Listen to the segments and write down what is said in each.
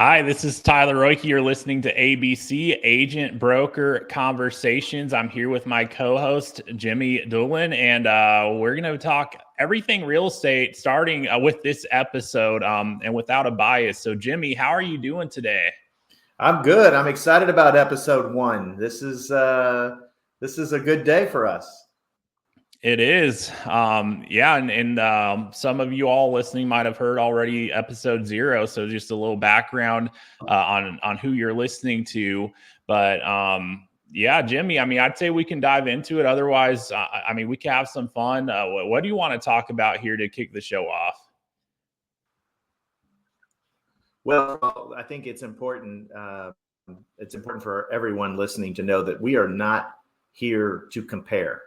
Hi, this is Tyler Roicki. You're listening to ABC Agent Broker Conversations. I'm here with my co-host, Jimmy Dulin, and we're going to talk everything real estate starting with this episode and without a bias. So, Jimmy, how are you doing today? I'm good. I'm excited about episode 1. This is a good day for us. It is. And some of you all listening might have heard already episode 0. So just a little background on who you're listening to. But yeah, Jimmy, I'd say we can dive into it. Otherwise, we can have some fun. What do you want to talk about here to kick the show off? Well, I think it's important. It's important for everyone listening to know that we are not here to compare.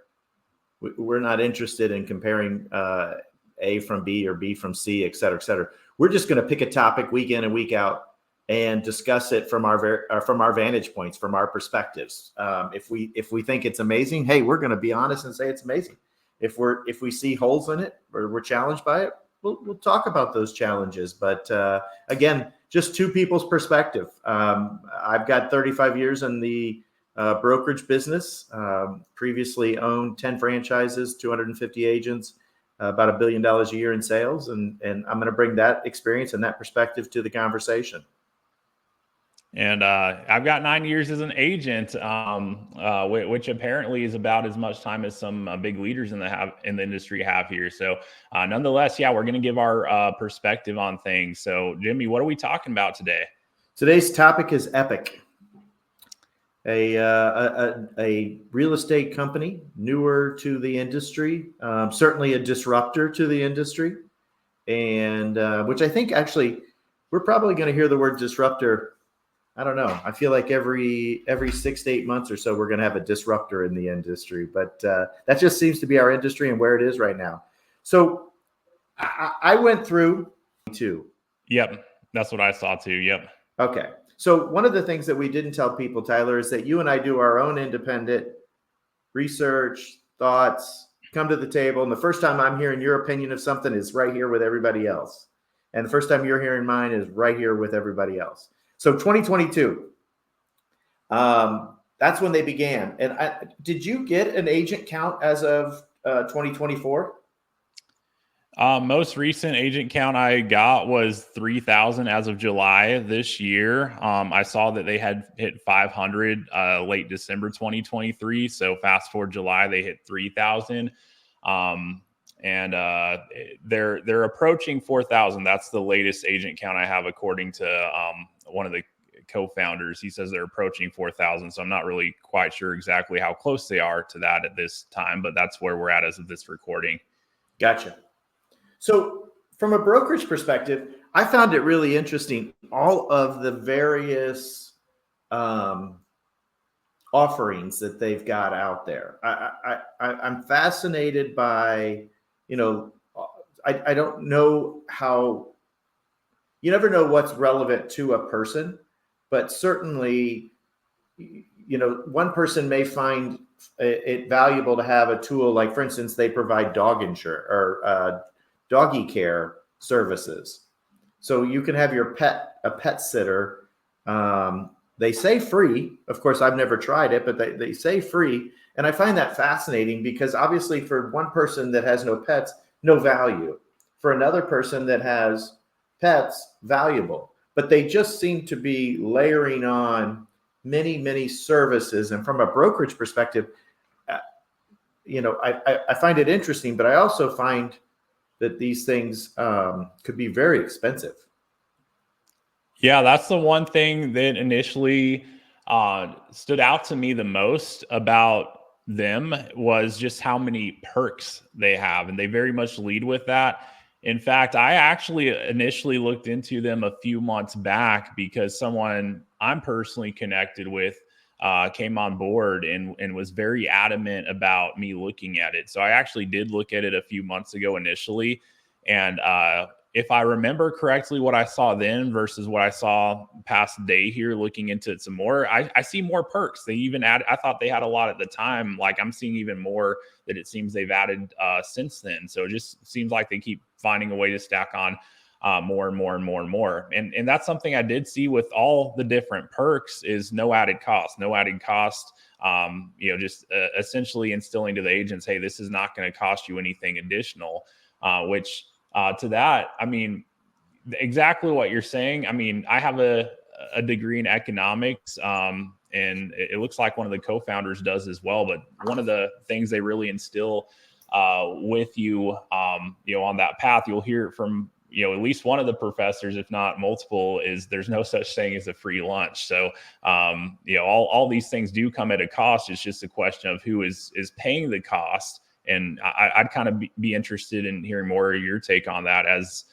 We're not interested in comparing A from B or B from C, et cetera, et cetera. We're just going to pick a topic week in and week out and discuss it from our vantage points, from our perspectives. If we think it's amazing, hey, we're going to be honest and say it's amazing. If we see holes in it or we're challenged by it, we'll talk about those challenges. But again, just two people's perspective. I've got 35 years in the brokerage business, previously owned 10 franchises, 250 agents, about $1 billion a year in sales. And I'm going to bring that experience and that perspective to the conversation. And I've got 9 years as an agent, which apparently is about as much time as some big leaders in the industry have here. So nonetheless, yeah, we're going to give our perspective on things. So Jimmy, what are we talking about today? Today's topic is Epique, a real estate company, newer to the industry, certainly a disruptor to the industry, and which I think actually we're probably going to hear the word disruptor. I don't know. I feel like every 6 to 8 months or so, we're going to have a disruptor in the industry, but that just seems to be our industry and where it is right now. So I went through too. Yep. That's what I saw too. Yep. Okay. So one of the things that we didn't tell people, Tyler, is that you and I do our own independent research, thoughts, come to the table. And the first time I'm hearing your opinion of something is right here with everybody else. And the first time you're hearing mine is right here with everybody else. So 2022, that's when they began. And did you get an agent count as of 2024? Most recent agent count I got was 3,000 as of July this year. I saw that they had hit 500 late December 2023. So fast forward July, they hit 3,000. And they're approaching 4,000. That's the latest agent count I have, according to one of the co-founders. He says they're approaching 4,000. So I'm not really quite sure exactly how close they are to that at this time, but that's where we're at as of this recording. Gotcha. So from a brokerage perspective, I found it really interesting, all of the various offerings that they've got out there. I'm fascinated by, I don't know how, you never know what's relevant to a person, but certainly, one person may find it valuable to have a tool like, for instance, they provide dog insurance or doggy care services. So you can have a pet sitter. They say free. Of course, I've never tried it, but they say free. And I find that fascinating because obviously for one person that has no pets, no value. For another person that has pets, valuable. But they just seem to be layering on many, many services. And from a brokerage perspective, I find it interesting, but I also find that these things could be very expensive. Yeah, that's the one thing that initially stood out to me the most about them was just how many perks they have. And they very much lead with that. In fact, I actually initially looked into them a few months back because someone I'm personally connected with came on board and was very adamant about me looking at it. So I actually did look at it a few months ago initially. And if I remember correctly, what I saw then versus what I saw past day here, looking into it some more, I see more perks. They even add, I thought they had a lot at the time. Like I'm seeing even more that it seems they've added since then. So it just seems like they keep finding a way to stack on more and more and more and more. And that's something I did see with all the different perks is no added cost. Just essentially instilling to the agents, hey, this is not going to cost you anything additional, which to that, I mean, exactly what you're saying. I mean, I have a degree in economics, and it looks like one of the co-founders does as well. But one of the things they really instill with you, on that path, you'll hear it from, at least one of the professors, if not multiple, is there's no such thing as a free lunch. So, all these things do come at a cost. It's just a question of who is paying the cost. And I'd kind of be interested in hearing more of your take on that as,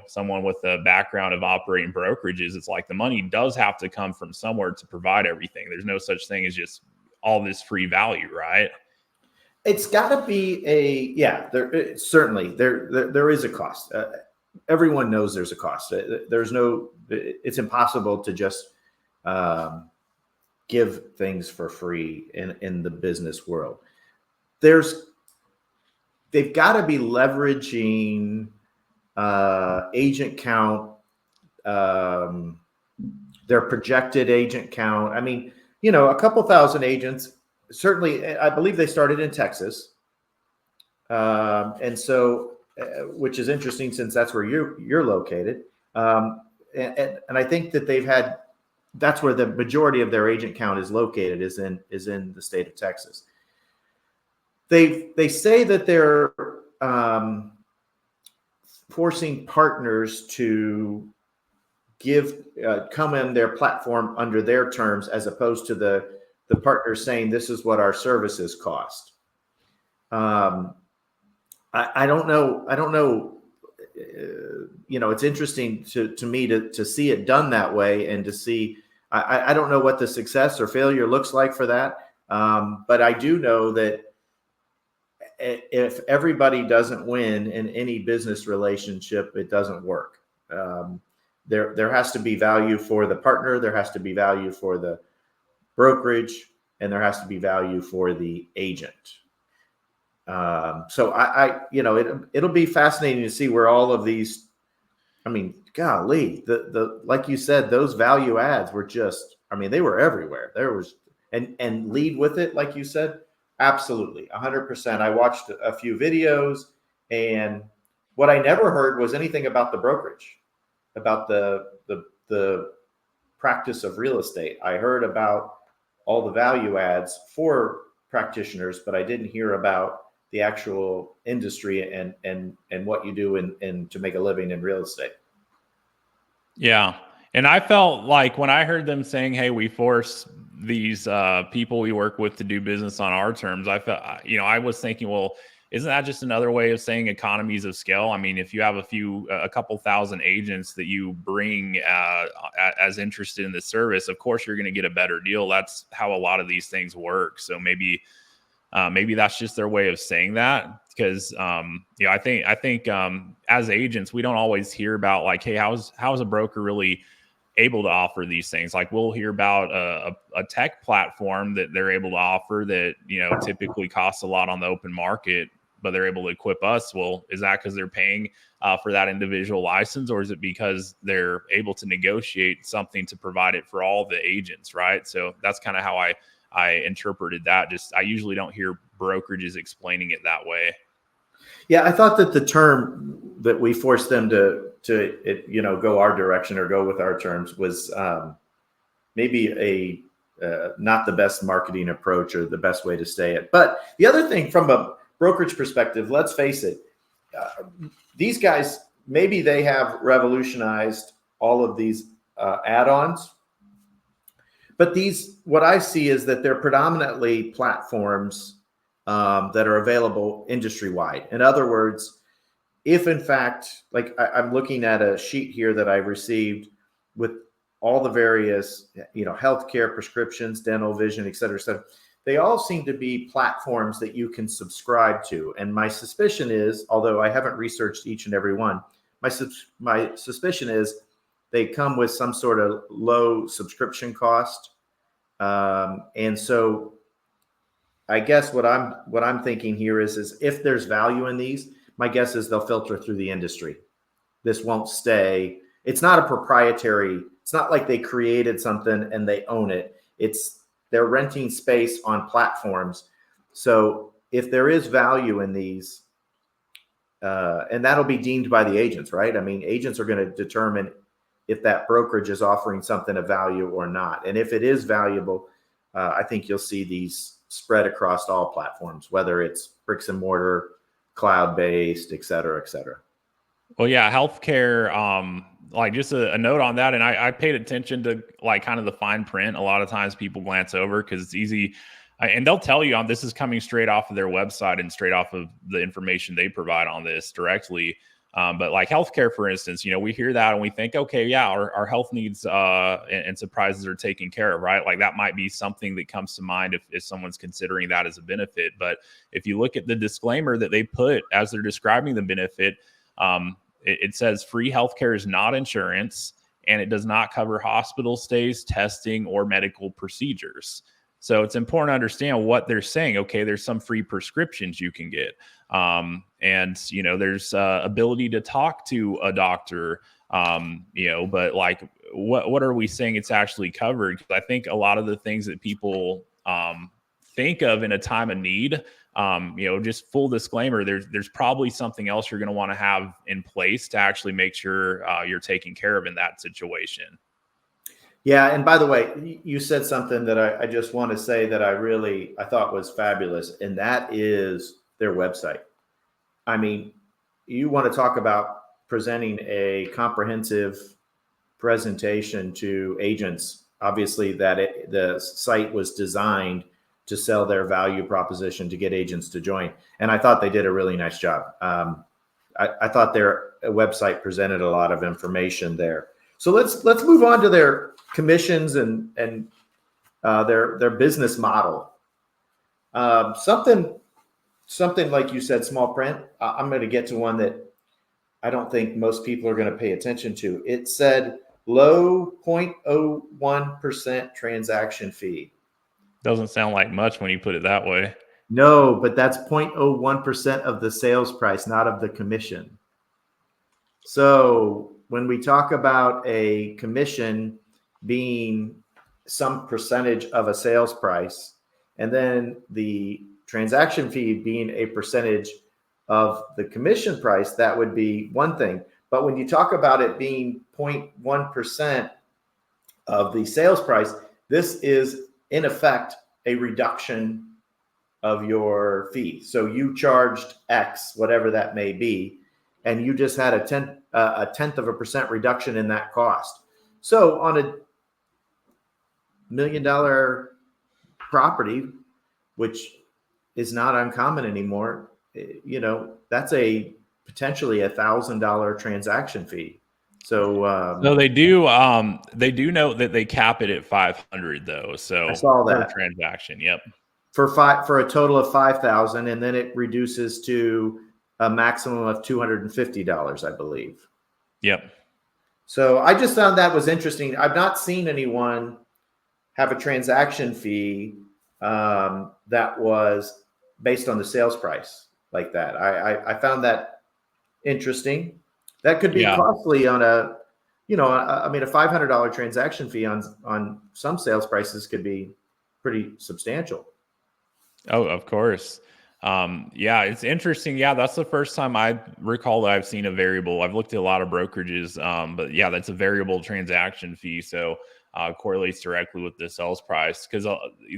someone with a background of operating brokerages. It's like the money does have to come from somewhere to provide everything. There's no such thing as just all this free value, right? It's got to be there is a cost. Everyone knows there's a cost. It's impossible to just give things for free in the business world. They've got to be leveraging agent count, their projected agent count. I mean, a couple thousand agents. Certainly, I believe they started in Texas, and so, which is interesting since that's where you're located, and I think that that's where the majority of their agent count is located, is in the state of Texas. They say that they're forcing partners to come in their platform under their terms, as opposed to the partners saying this is what our services cost. I don't know. It's interesting to me to see it done that way, and to see. I don't know what the success or failure looks like for that, but I do know that if everybody doesn't win in any business relationship, it doesn't work. There has to be value for the partner. There has to be value for the brokerage, and there has to be value for the agent. So it'll be fascinating to see where all of these, I mean, golly, the like you said, those value adds were just, I mean, they were everywhere. There was, and lead with it, like you said, absolutely, 100%. I watched a few videos, and what I never heard was anything about the brokerage, about the practice of real estate. I heard about all the value adds for practitioners, but I didn't hear about the actual industry and what you do and to make a living in real estate. Yeah. And I felt like when I heard them saying, hey, we force these people we work with to do business on our terms, I felt, I was thinking, well, isn't that just another way of saying economies of scale? I mean, if you have a couple thousand agents that you bring as interested in the service, of course you're going to get a better deal. That's how a lot of these things work. So maybe that's just their way of saying that, because I think as agents, we don't always hear about like, hey, how's a broker really able to offer these things? Like, we'll hear about a tech platform that they're able to offer that typically costs a lot on the open market, but they're able to equip us. Well, is that because they're paying for that individual license, or is it because they're able to negotiate something to provide it for all the agents, right? So that's kind of how I interpreted that. Just, I usually don't hear brokerages explaining it that way. Yeah, I thought that the term that we forced them to go our direction or go with our terms was maybe not the best marketing approach or the best way to say it. But the other thing, from a brokerage perspective, let's face it, these guys, maybe they have revolutionized all of these add-ons. But what I see is that they're predominantly platforms that are available industry-wide. In other words, if in fact, like I'm looking at a sheet here that I received with all the various, healthcare, prescriptions, dental, vision, et cetera, et cetera, they all seem to be platforms that you can subscribe to. And my suspicion is, although I haven't researched each and every one, my suspicion is they come with some sort of low subscription cost. And so I guess what I'm thinking here is if there's value in these, my guess is they'll filter through the industry. this won't stay. It's not a proprietary. It's not like they created something and they own it. They're renting space on platforms. So if there is value in these, and that'll be deemed by the agents, right? I mean, agents are going to determine if that brokerage is offering something of value or not. And if it is valuable, I think you'll see these spread across all platforms, whether it's bricks and mortar, cloud-based, et cetera, et cetera. Well, yeah, healthcare, like just a note on that. And I paid attention to like kind of the fine print. A lot of times people glance over because it's easy. And they'll tell you this is coming straight off of their website and straight off of the information they provide on this directly. But like healthcare, for instance, we hear that and we think, okay, yeah, our health needs and surprises are taken care of, right? Like that might be something that comes to mind if someone's considering that as a benefit. But if you look at the disclaimer that they put as they're describing the benefit, it says free healthcare is not insurance and it does not cover hospital stays, testing, or medical procedures. So it's important to understand what they're saying. Okay, there's some free prescriptions you can get. And, there's ability to talk to a doctor, but like, what are we saying it's actually covered? Because I think a lot of the things that people think of in a time of need, just full disclaimer, there's probably something else you're going to want to have in place to actually make sure you're taken care of in that situation. Yeah. And by the way, you said something that I just want to say that I thought was fabulous. And that is their website. I mean, you want to talk about presenting a comprehensive presentation to agents. Obviously the site was designed to sell their value proposition to get agents to join. And I thought they did a really nice job. I thought their website presented a lot of information there. So let's move on to their commissions and their business model. Something like you said, small print. I'm going to get to one that I don't think most people are going to pay attention to. It said low 0.01% transaction fee. Doesn't sound like much when you put it that way. No, but that's 0.01% of the sales price, not of the commission. So when we talk about a commission being some percentage of a sales price, and then the transaction fee being a percentage of the commission price, that would be one thing. But when you talk about it being 0.1% of the sales price, this is in effect a reduction of your fee. So you charged X, whatever that may be, and you just had a tenth of a percent reduction in that cost. So on a $1 million property, which is not uncommon anymore, that's a potentially $1,000 transaction fee. So no, they do note that they cap it at 500 though. So I saw that per transaction. Yep. For a total of 5,000, and then it reduces to a maximum of $250, I believe. Yep. So I just found that was interesting. I've not seen anyone have a transaction fee that was based on the sales price like that. I found that interesting. That could be costly on a $500 transaction fee on some sales prices could be pretty substantial. Oh, of course. It's interesting. Yeah, that's the first time I recall that I've seen a variable. I've looked at a lot of brokerages, but yeah, that's a variable transaction fee. So correlates directly with the sales price because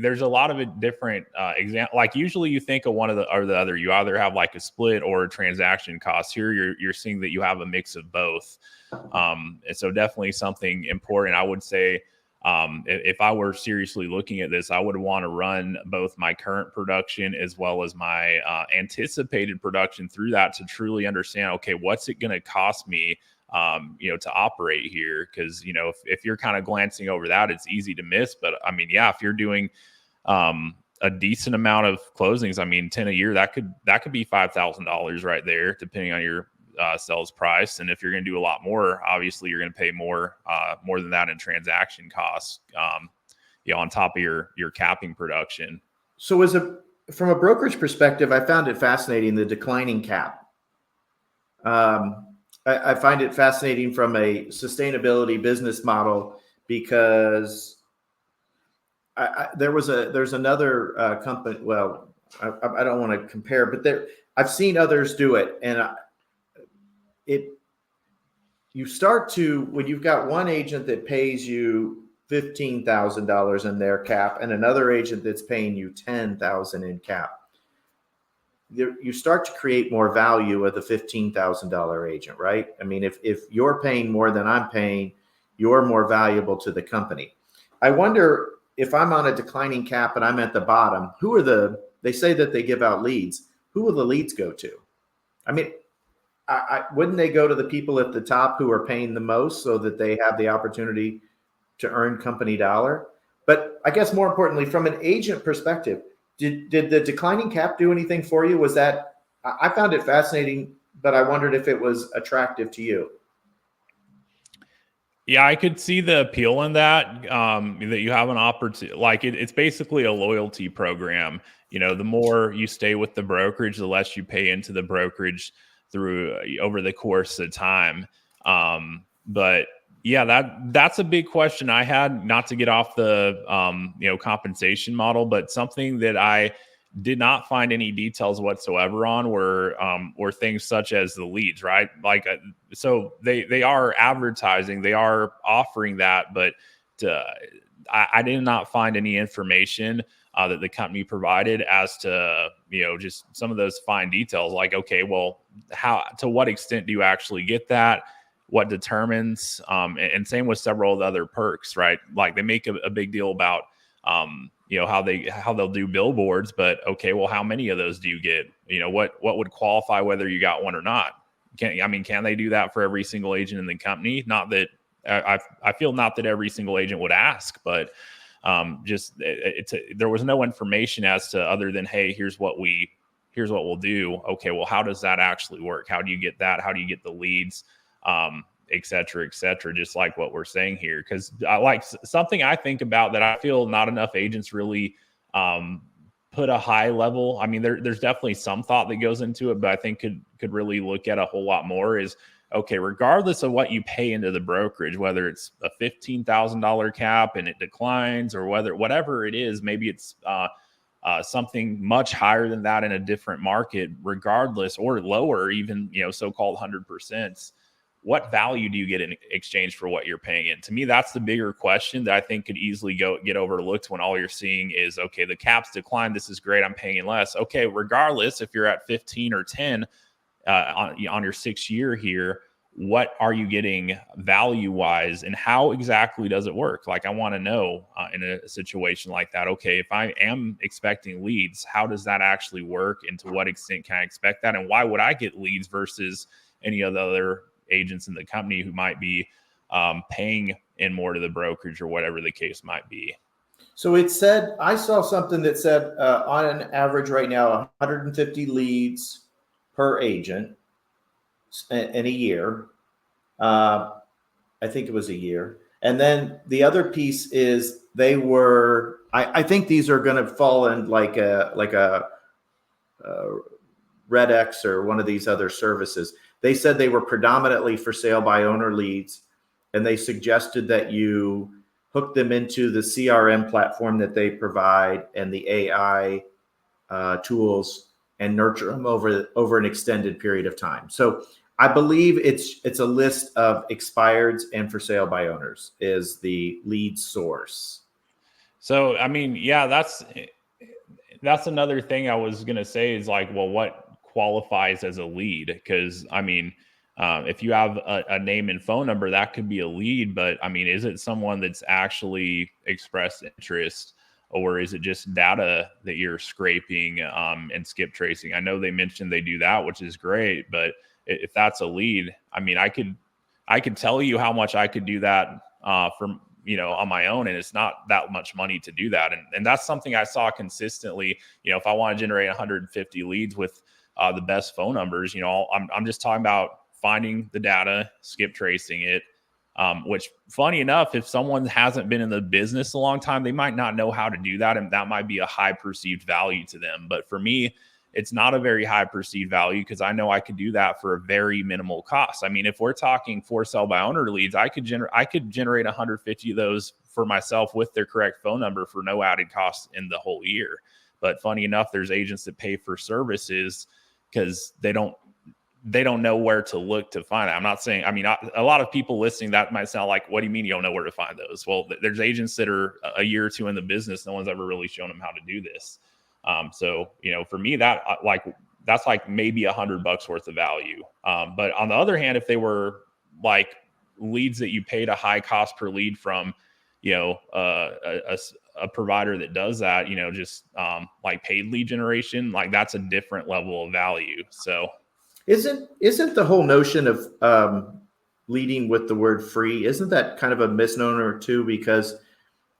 there's a lot of different example. Like usually you think of one of the or the other. You either have like a split or a transaction cost. Here you're seeing that you have a mix of both. And so definitely something important. I would say. If I were seriously looking at this, I would want to run both my current production as well as my anticipated production through that to truly understand, okay, what's it going to cost me, to operate here? Because, if you're kind of glancing over that, it's easy to miss. But I mean, yeah, if you're doing a decent amount of closings, I mean, 10 a year, that could be $5,000 right there, depending on your sales price. And if you're going to do a lot more, obviously you're going to pay more than that in transaction costs, on top of your capping production. So from a brokerage perspective, I found it fascinating, the declining cap. I find it fascinating from a sustainability business model because there's another company. Well, I don't want to compare, but I've seen others do it, and you start to, when you've got one agent that pays you $15,000 in their cap and another agent that's paying you $10,000 in cap, you start to create more value with a $15,000 agent, right? I mean, if you're paying more than I'm paying, you're more valuable to the company. I wonder if I'm on a declining cap and I'm at the bottom, they say that they give out leads. Who will the leads go to? I mean, wouldn't they go to the people at the top who are paying the most so that they have the opportunity to earn company dollar? But I guess more importantly, from an agent perspective, did the declining cap do anything for you? I found it fascinating, but I wondered if it was attractive to you. Yeah, I could see the appeal in that. That you have an opportunity, like it's basically a loyalty program. The more you stay with the brokerage, the less you pay into the brokerage through over the course of time. But yeah, that's a big question I had. Not to get off the compensation model, but something that I did not find any details whatsoever on were things such as the leads, right? Like, so they are advertising, they are offering that, but I did not find any information that the company provided as to just some of those fine details. Like, okay, well, to what extent do you actually get that? What determines? And same with several of the other perks, right? Like they make a big deal about how they'll do billboards, but okay, well, how many of those do you get? What would qualify whether you got one or not? Can they do that for every single agent in the company? Not that I feel not that every single agent would ask, but there was no information as to other than, hey, here's what we'll do. Okay, well, how does that actually work? How do you get that? How do you get the leads? Et cetera, just like what we're saying here. Because I like something I think about that I feel not enough agents really put a high level. I mean, there's definitely some thought that goes into it, but I think could really look at a whole lot more is, okay, regardless of what you pay into the brokerage, whether it's a $15,000 cap and it declines, or whatever it is, maybe it's something much higher than that in a different market, regardless, or lower, even so-called 100%. What value do you get in exchange for what you're paying in? To me, that's the bigger question that I think could easily get overlooked when all you're seeing is, okay, the caps decline. This is great. I'm paying less. Okay, regardless, if you're at 15 or 10 on your 6 year here, what are you getting value-wise, and how exactly does it work? Like, I want to know in a situation like that, okay, if I am expecting leads, how does that actually work, and to what extent can I expect that, and why would I get leads versus any of the other agents in the company who might be paying in more to the brokerage or whatever the case might be? So I saw something that said on an average right now, 150 leads per agent in a year. I think it was a year. And then the other piece is I think these are going to fall in like a RedX or one of these other services. They said they were predominantly for sale by owner leads, and they suggested that you hook them into the CRM platform that they provide and the AI tools, and nurture them over an extended period of time. So I believe it's a list of expireds and for sale by owners is the lead source. So, I mean, yeah, that's another thing I was going to say is like, well, what qualifies as a lead? Because I mean, if you have a name and phone number, that could be a lead, but I mean, is it someone that's actually expressed interest, or is it just data that you're scraping and skip tracing? I know they mentioned they do that, which is great, but if that's a lead, I mean, I could tell you how much I could do that from on my own, and it's not that much money to do that. And that's something I saw consistently. If I want to generate 150 leads with the best phone numbers, I'm just talking about finding the data, skip tracing it, which, funny enough, if someone hasn't been in the business a long time, they might not know how to do that, and that might be a high perceived value to them. But for me, it's not a very high perceived value because I know I could do that for a very minimal cost. I mean, if we're talking for sale by owner leads, I could generate 150 of those for myself with their correct phone number for no added cost in the whole year. But funny enough, there's agents that pay for services because they don't know where to look to find it. I'm not saying, I mean, a lot of people listening, that might sound like, what do you mean you don't know where to find those? Well, there's agents that are a year or two in the business. No one's ever really shown them how to do this. So, for me, that's like maybe $100 worth of value. But on the other hand, if they were like leads that you paid a high cost per lead from, a provider that does that, just like paid lead generation, like that's a different level of value. So isn't the whole notion of leading with the word free, isn't that kind of a misnomer too? Because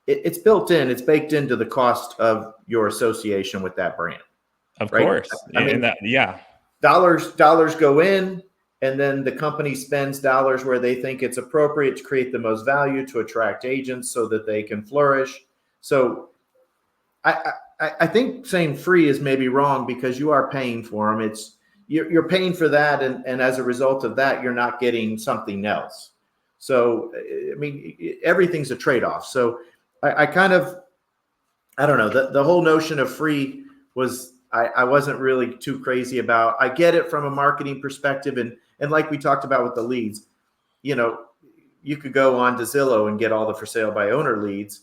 it's built in, it's baked into the cost of your association with that brand. Of right? course. I mean, yeah. Dollars go in, and then the company spends dollars where they think it's appropriate to create the most value to attract agents so that they can flourish. So I think saying free is maybe wrong because you are paying for them. You're paying for that, and as a result of that, you're not getting something else. So, I mean, everything's a trade-off. So I don't know. The whole notion of free was, I wasn't really too crazy about. I get it from a marketing perspective. And like we talked about with the leads, you could go on to Zillow and get all the for sale by owner leads,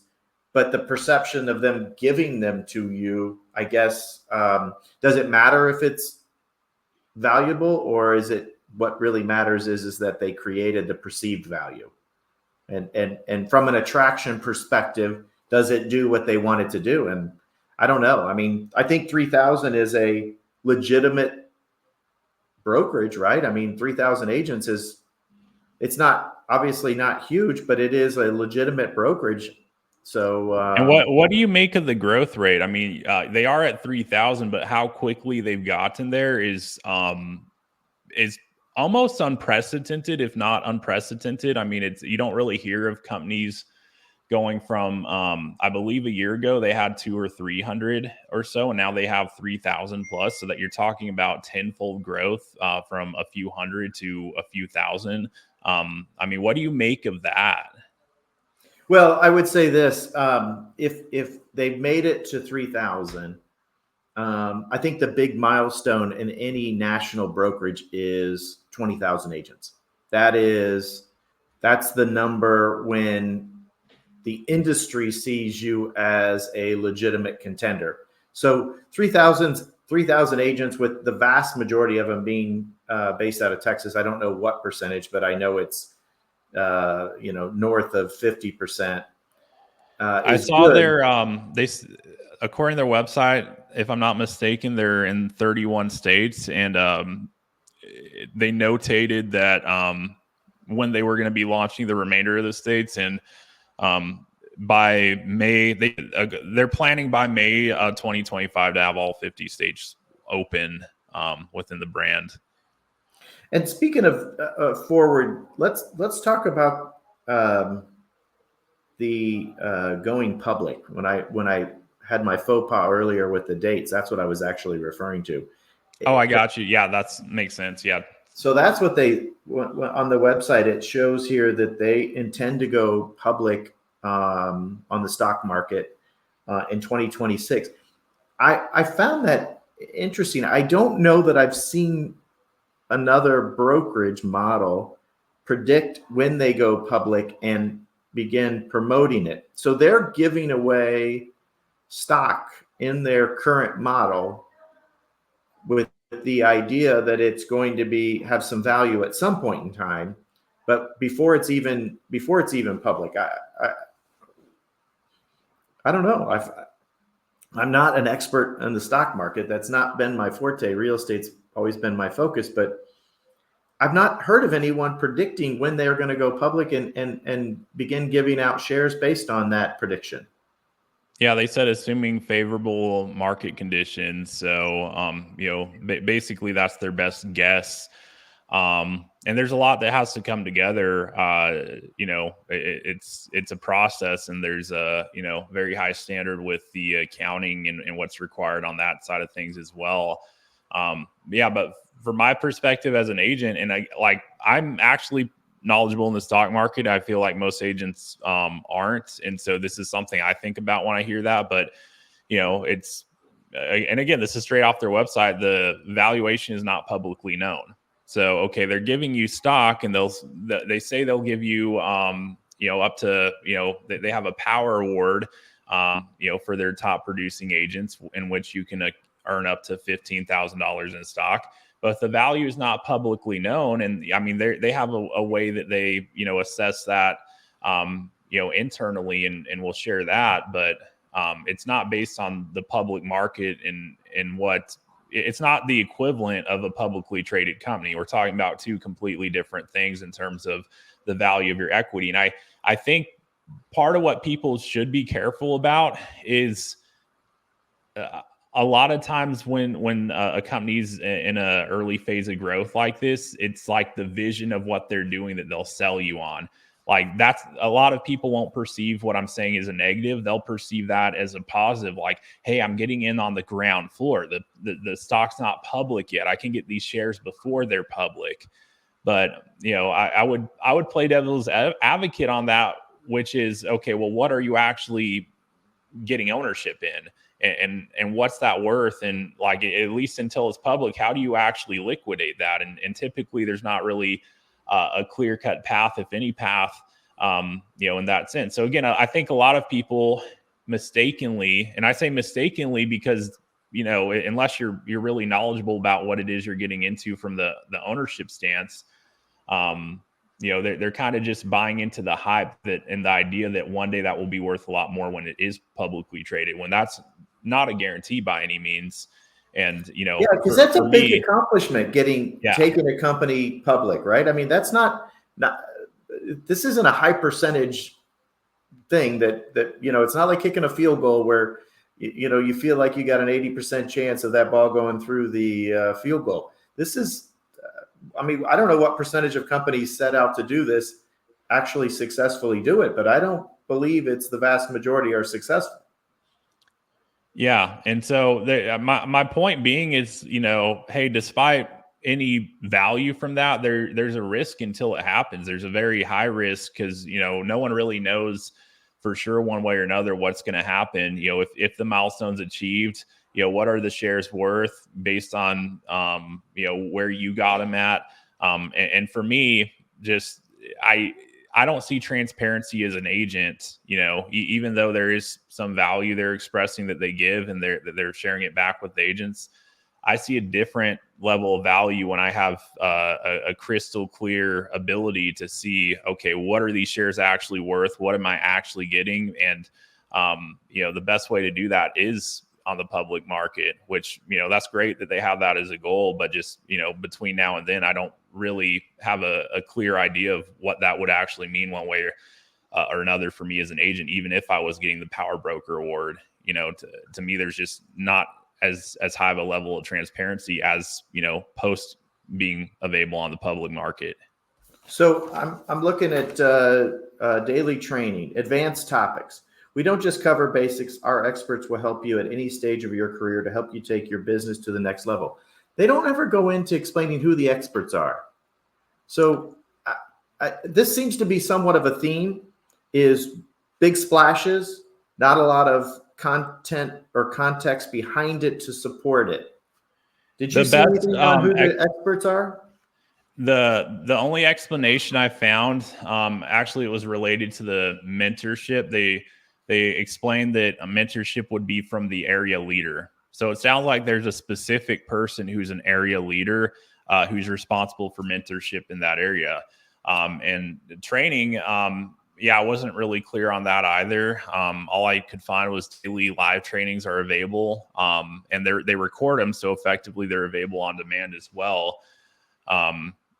but the perception of them giving them to you, I guess, does it matter if it's valuable, or is it what really matters is that they created the perceived value? And from an attraction perspective, does it do what they want it to do? And I don't know. I mean, I think 3,000 is a legitimate brokerage, right? I mean, 3,000 agents it's not obviously not huge, but it is a legitimate brokerage. So, and what do you make of the growth rate? I mean, they are at 3,000, but how quickly they've gotten there is almost unprecedented, if not unprecedented. I mean, you don't really hear of companies going from, I believe a year ago they had 200 or 300 or so, and now they have 3,000 plus. So that you're talking about tenfold growth from a few hundred to a few thousand. I mean, what do you make of that? Well, I would say this: if they've made it to 3,000, I think the big milestone in any national brokerage is 20,000 agents. That's the number when the industry sees you as a legitimate contender. So 3,000 agents, with the vast majority of them being based out of Texas. I don't know what percentage, but I know it's north of 50%. I saw good. According to their website, if I'm not mistaken, they're in 31 states, and they notated that when they were going to be launching the remainder of the states, and by May, they're planning by May 2025 to have all 50 states open within the brand. And speaking of forward, let's talk about the going public. When I had my faux pas earlier with the dates, that's what I was actually referring to. Oh, I got you. Yeah, makes sense. Yeah. So that's what on the website, it shows here that they intend to go public on the stock market in 2026. I found that interesting. I don't know that I've seen another brokerage model predict when they go public and begin promoting it. So they're giving away stock in their current model with the idea that it's going to have some value at some point in time, but before it's even public. I don't know. I'm not an expert in the stock market. That's not been my forte. Real estate's always been my focus, but I've not heard of anyone predicting when they're going to go public and begin giving out shares based on that prediction. Yeah, they said assuming favorable market conditions. So, basically that's their best guess. And there's a lot that has to come together. It's a process, and there's a, very high standard with the accounting and what's required on that side of things as well. Yeah, but from my perspective as an agent, and I'm actually knowledgeable in the stock market. I feel like most agents aren't, and so this is something I think about when I hear that. But it's and again, this is straight off their website. The valuation is not publicly known. So okay, they're giving you stock, and they say they'll give you up to they have a power award for their top producing agents, in which you can earn up to $15,000 in stock. But the value is not publicly known, and I mean they have a way that they assess that internally, and we'll share that, but it's not based on the public market, and what it's not the equivalent of a publicly traded company. We're talking about two completely different things in terms of the value of your equity. And I think part of what people should be careful about is a lot of times when a company's in an early phase of growth like this, it's like the vision of what they're doing that they'll sell you on. Like that's a lot of people won't perceive what I'm saying as a negative. They'll perceive that as a positive. Like, hey, I'm getting in on the ground floor. The stock's not public yet. I can get these shares before they're public. But I would play devil's advocate on that, which is okay. Well, what are you actually getting ownership in? And what's that worth? And like, at least until it's public, how do you actually liquidate that? And typically there's not really a clear cut path, if any path, in that sense. So again, I think a lot of people mistakenly, and I say mistakenly because, unless you're really knowledgeable about what it is you're getting into from the ownership stance, they're kind of just buying into the hype and the idea that one day that will be worth a lot more when it is publicly traded, when that's not a guarantee by any means. And because that's a big accomplishment, taking a company public, right? I mean, that's not this isn't a high percentage thing that it's not like kicking a field goal where you feel like you got an 80% chance of that ball going through the field goal. This is I mean, I don't know what percentage of companies set out to do this actually successfully do it, but I don't believe it's the vast majority are successful. Yeah. And so my point being is, hey, despite any value from that, there's a risk until it happens. There's a very high risk because, no one really knows for sure one way or another what's going to happen. If the milestone's achieved, what are the shares worth based on, where you got them at. And for me, just, I don't see transparency as an agent, even though there is some value they're expressing that they give and they're sharing it back with the agents. I see a different level of value when I have a crystal clear ability to see, okay, what are these shares actually worth? What am I actually getting? And, the best way to do that is on the public market, which, that's great that they have that as a goal, but just, between now and then, I don't really have a clear idea of what that would actually mean one way or another for me as an agent, even if I was getting the power broker award. To me, there's just not as high of a level of transparency as, post being available on the public market. So I'm looking at daily training, advanced topics. We don't just cover basics. Our experts will help you at any stage of your career to help you take your business to the next level. They don't ever go into explaining who the experts are. So this seems to be somewhat of a theme, is big splashes, not a lot of content or context behind it to support it. Did you see anything on who the experts are? The only explanation I found, actually, it was related to the mentorship. They explained that a mentorship would be from the area leader. So it sounds like there's a specific person who's an area leader who's responsible for mentorship in that area. And the training, I wasn't really clear on that either. All I could find was daily live trainings are available, and they record them, so effectively they're available on demand as well.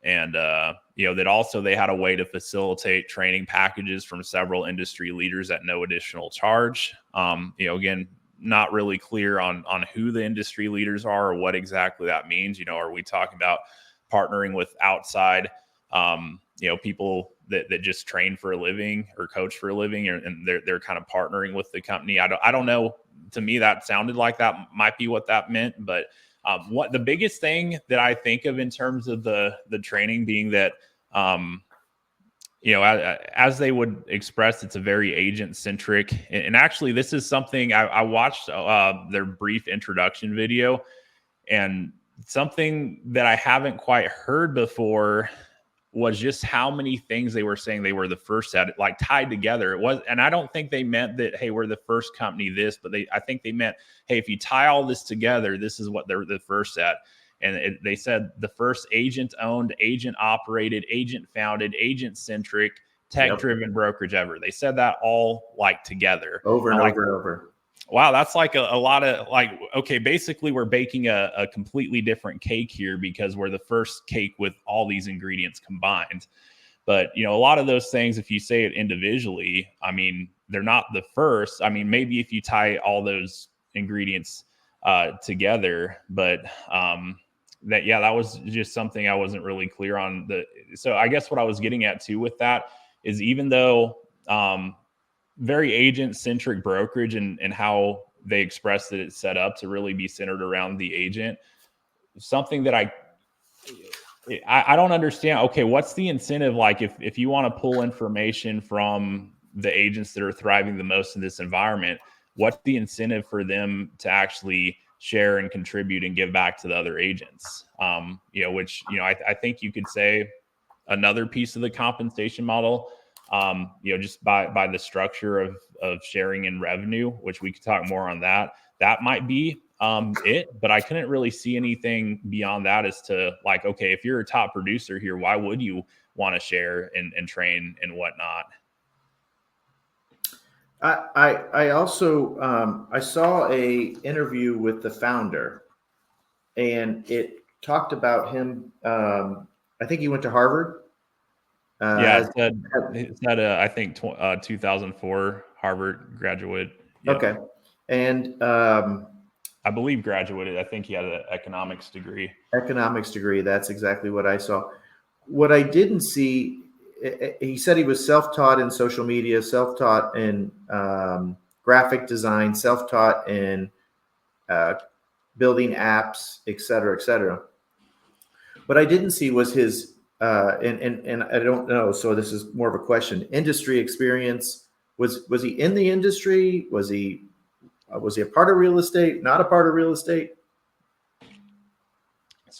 That also they had a way to facilitate training packages from several industry leaders at no additional charge. Again, not really clear on who the industry leaders are or what exactly that means. Are we talking about partnering with outside, people that just train for a living or coach for a living, and they're kind of partnering with the company? I don't know. To me, that sounded like that might be what that meant, but What the biggest thing that I think of in terms of the training being that, as they would express, it's a very agent centric. And actually, this is something I watched their brief introduction video, and something that I haven't quite heard before was just how many things they were saying they were the first at it, like tied together. It was, and I don't think they meant that, hey, we're the first company this, but I think they meant, hey, if you tie all this together, this is what they're the first at. And they said the first agent owned, agent operated, agent founded, agent centric, tech driven brokerage ever. They said that all like together over and over and over. Wow, that's like a lot of like, okay, basically we're baking a completely different cake here because we're the first cake with all these ingredients combined. But, a lot of those things, if you say it individually, I mean, they're not the first. I mean, maybe if you tie all those ingredients together, but that was just something I wasn't really clear on. So I guess what I was getting at too with that is, even though very agent-centric brokerage and how they express that it's set up to really be centered around the agent, something that I don't understand. Okay, what's the incentive? Like if you want to pull information from the agents that are thriving the most in this environment, what's the incentive for them to actually share and contribute and give back to the other agents? Which I think you could say another piece of the compensation model, just by the structure of sharing in revenue, which we could talk more on that might be it, but I couldn't really see anything beyond that as to like, okay, if you're a top producer here, why would you want to share and train and whatnot? I also I saw a interview with the founder, and it talked about him. I think he went to Harvard. It's not I think 2004 Harvard graduate. Yep. Okay. And I believe graduated. I think he had an economics degree. That's exactly what I saw. What I didn't see, he said he was self-taught in social media, self-taught in graphic design, self-taught in building apps, et cetera, et cetera. What I didn't see was his and I don't know, so this is more of a question. Industry experience. Was he in the industry? Was he a part of real estate? Not a part of real estate?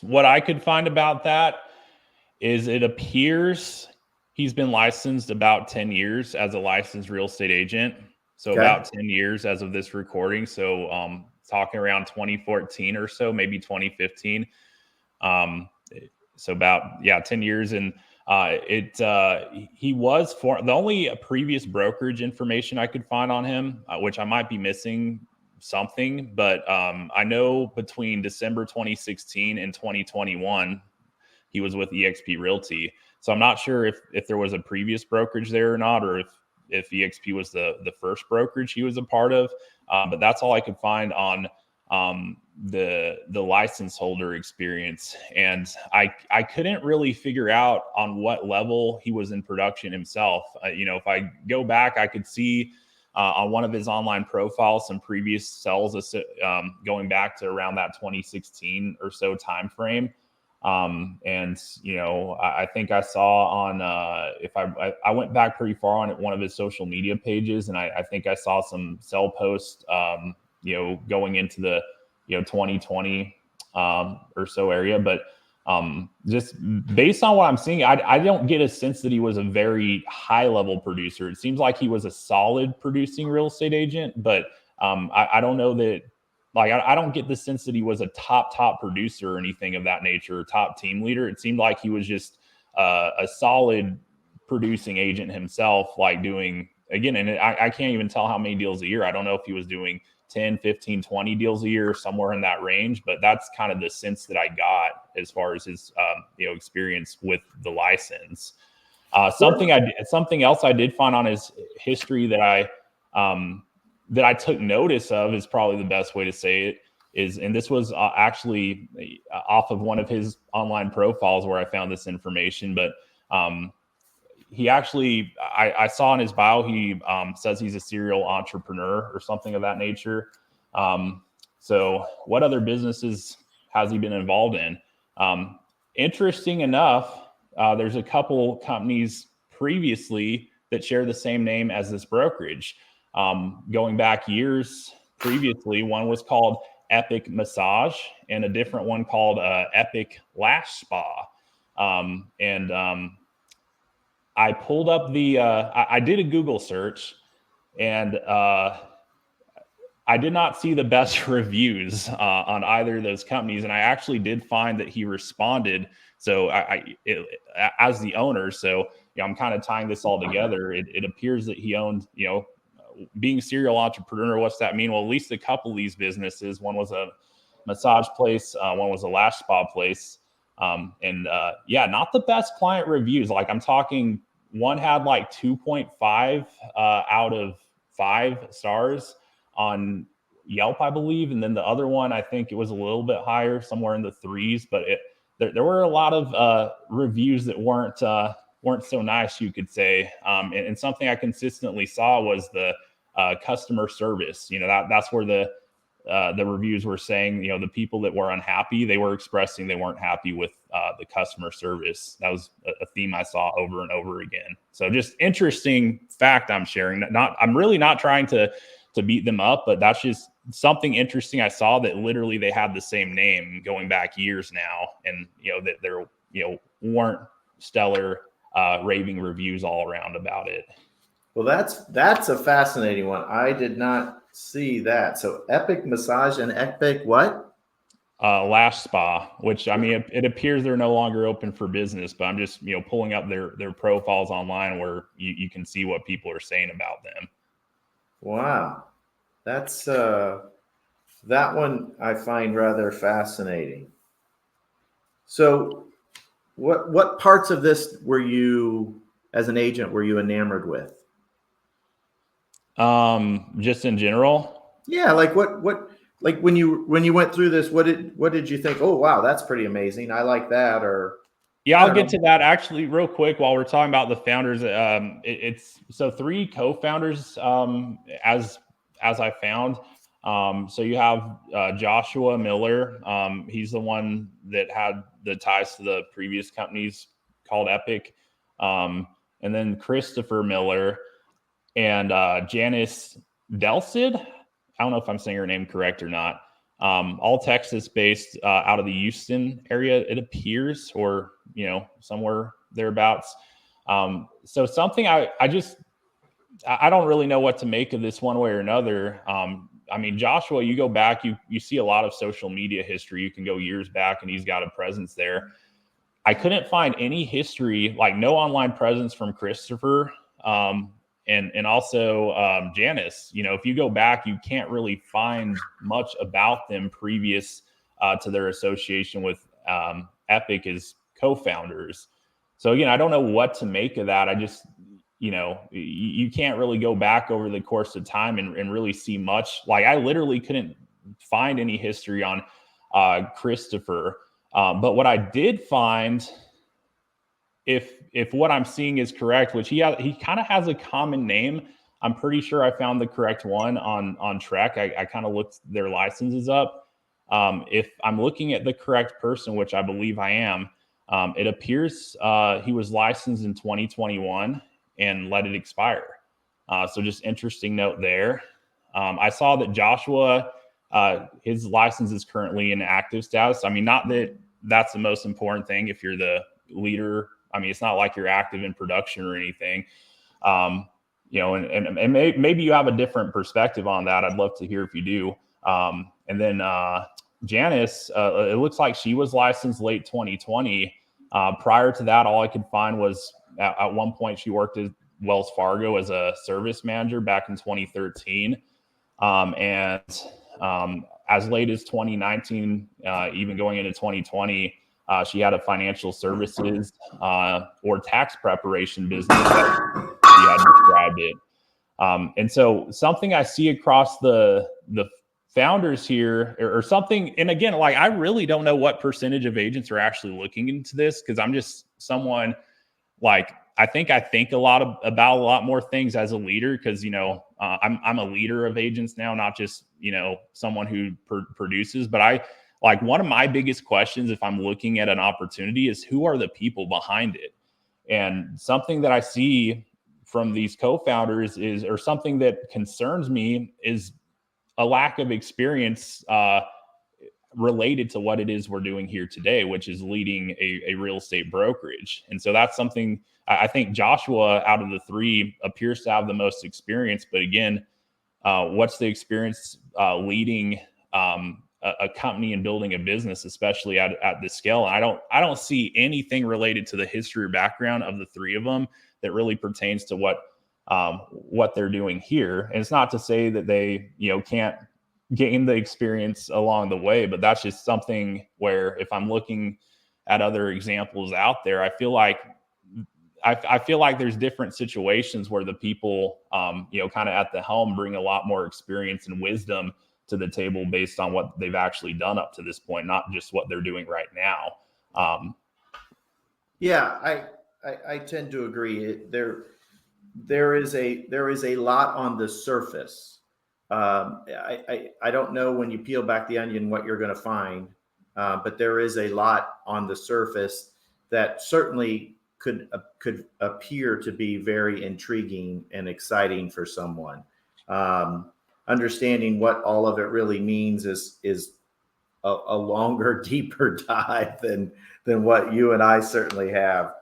What I could find about that is it appears he's been licensed about 10 years as a licensed real estate agent. So about 10 years as of this recording. So talking around 2014 or so, maybe 2015. So about 10 years. And he was for the only previous brokerage information I could find on him, which I might be missing something, but I know between December 2016 and 2021, he was with eXp Realty. So I'm not sure if there was a previous brokerage there or not, or if eXp was the first brokerage he was a part of. But that's all I could find on the license holder experience. And I couldn't really figure out on what level he was in production himself. If I go back, I could see on one of his online profiles some previous sales going back to around that 2016 or so time frame. And I think I saw on I went back pretty far on one of his social media pages, and I think I saw some sell posts going into the 2020 or so area. But just based on what I'm seeing, I don't get a sense that he was a very high level producer. It seems like he was a solid producing real estate agent, but I don't know that, like, I don't get the sense that he was a top producer or anything of that nature, or top team leader. It seemed like he was just a solid producing agent himself, like doing, again, and I can't even tell how many deals a year. I don't know if he was doing 10, 15, 20 deals a year, somewhere in that range, but that's kind of the sense that I got as far as his experience with the license. Something else I did find on his history that I took notice of, is probably the best way to say it, is, and this was actually off of one of his online profiles where I found this information, but he actually, I saw in his bio, he says he's a serial entrepreneur or something of that nature. So what other businesses has he been involved in? Interesting enough, there's a couple companies previously that share the same name as this brokerage. Going back years previously, one was called Epique Massage and a different one called Epique Lash Spa. I pulled up I did a Google search, and I did not see the best reviews on either of those companies. And I actually did find that he responded. So as the owner, so I'm kind of tying this all together. It appears that he owned, being a serial entrepreneur. What's that mean? Well, at least a couple of these businesses. One was a massage place. One was a lash spa place. Not the best client reviews. Like I'm talking, one had like 2.5 out of 5 stars on Yelp, I believe. And then the other one, I think it was a little bit higher, somewhere in the 3s, but there were a lot of reviews that weren't so nice, you could say. And something I consistently saw was the customer service. That's where the reviews were saying, the people that were unhappy, they were expressing they weren't happy with the customer service. That was a theme I saw over and over again. So just interesting fact I'm sharing. I'm really not trying to beat them up, but that's just something interesting I saw, that literally they had the same name going back years now, and that there weren't stellar raving reviews all around about it. Well, that's a fascinating one. I did not see that. So Epique Massage and Epique what? Lash Spa, which it appears they're no longer open for business, but I'm just pulling up their profiles online where you can see what people are saying about them. Wow, that's that one I find rather fascinating. So, what parts of this were you, as an agent, were you enamored with? Just in general. Yeah, like what like when you went through this, what did you think? Oh wow, that's pretty amazing. I like that. Or yeah, I'll get to that actually real quick while we're talking about the founders. It's so 3 co-founders, as I found. So you have Joshua Miller. He's the one that had the ties to the previous companies called Epique. And then Christopher Miller and Janice Delsid. I don't know if I'm saying her name correct or not. All Texas based, out of the Houston area, it appears, or somewhere thereabouts. So something I don't really know what to make of this one way or another. Joshua, you go back, you see a lot of social media history. You can go years back, and he's got a presence there. I couldn't find any history, like no online presence from Christopher. And also Janice. If you go back, you can't really find much about them previous to their association with Epique as co-founders. So again, I don't know what to make of that. I just, you can't really go back over the course of time and really see much. Like I literally couldn't find any history on Christopher. But what I did find, if what I'm seeing is correct, which he kind of has a common name. I'm pretty sure I found the correct one on Trek. I kind of looked their licenses up. If I'm looking at the correct person, which I believe I am, it appears he was licensed in 2021 and let it expire. So just interesting note there. I saw that Joshua, his license is currently in active status. Not that that's the most important thing if you're the leader. It's not like you're active in production or anything. And maybe you have a different perspective on that. I'd love to hear if you do. And then Janice, it looks like she was licensed late 2020. Prior to that, all I could find was at one point she worked at Wells Fargo as a service manager back in 2013. And as late as 2019, even going into 2020, she had a financial services or tax preparation business that she had described it. And so something I see across the founders here or something, and again, like I really don't know what percentage of agents are actually looking into this, because I'm just someone like I think about a lot more things as a leader, because I'm a leader of agents now, not just someone who produces. But like one of my biggest questions if I'm looking at an opportunity is who are the people behind it? And something that I see from these co-founders is, or something that concerns me, is a lack of experience related to what it is we're doing here today, which is leading a real estate brokerage. And so that's something I think Joshua out of the three appears to have the most experience. But again, what's the experience leading a company and building a business, especially at this scale? And I don't see anything related to the history or background of the three of them that really pertains to what they're doing here. And it's not to say that they, can't gain the experience along the way, but that's just something where if I'm looking at other examples out there, I feel like there's different situations where the people, kind of at the helm bring a lot more experience and wisdom to the table based on what they've actually done up to this point, not just what they're doing right now. Yeah, I tend to agree. There is a lot on the surface. I don't know when you peel back the onion what you're going to find, but there is a lot on the surface that certainly could appear to be very intriguing and exciting for someone. Understanding what all of it really means is a longer, deeper dive than what you and I certainly have.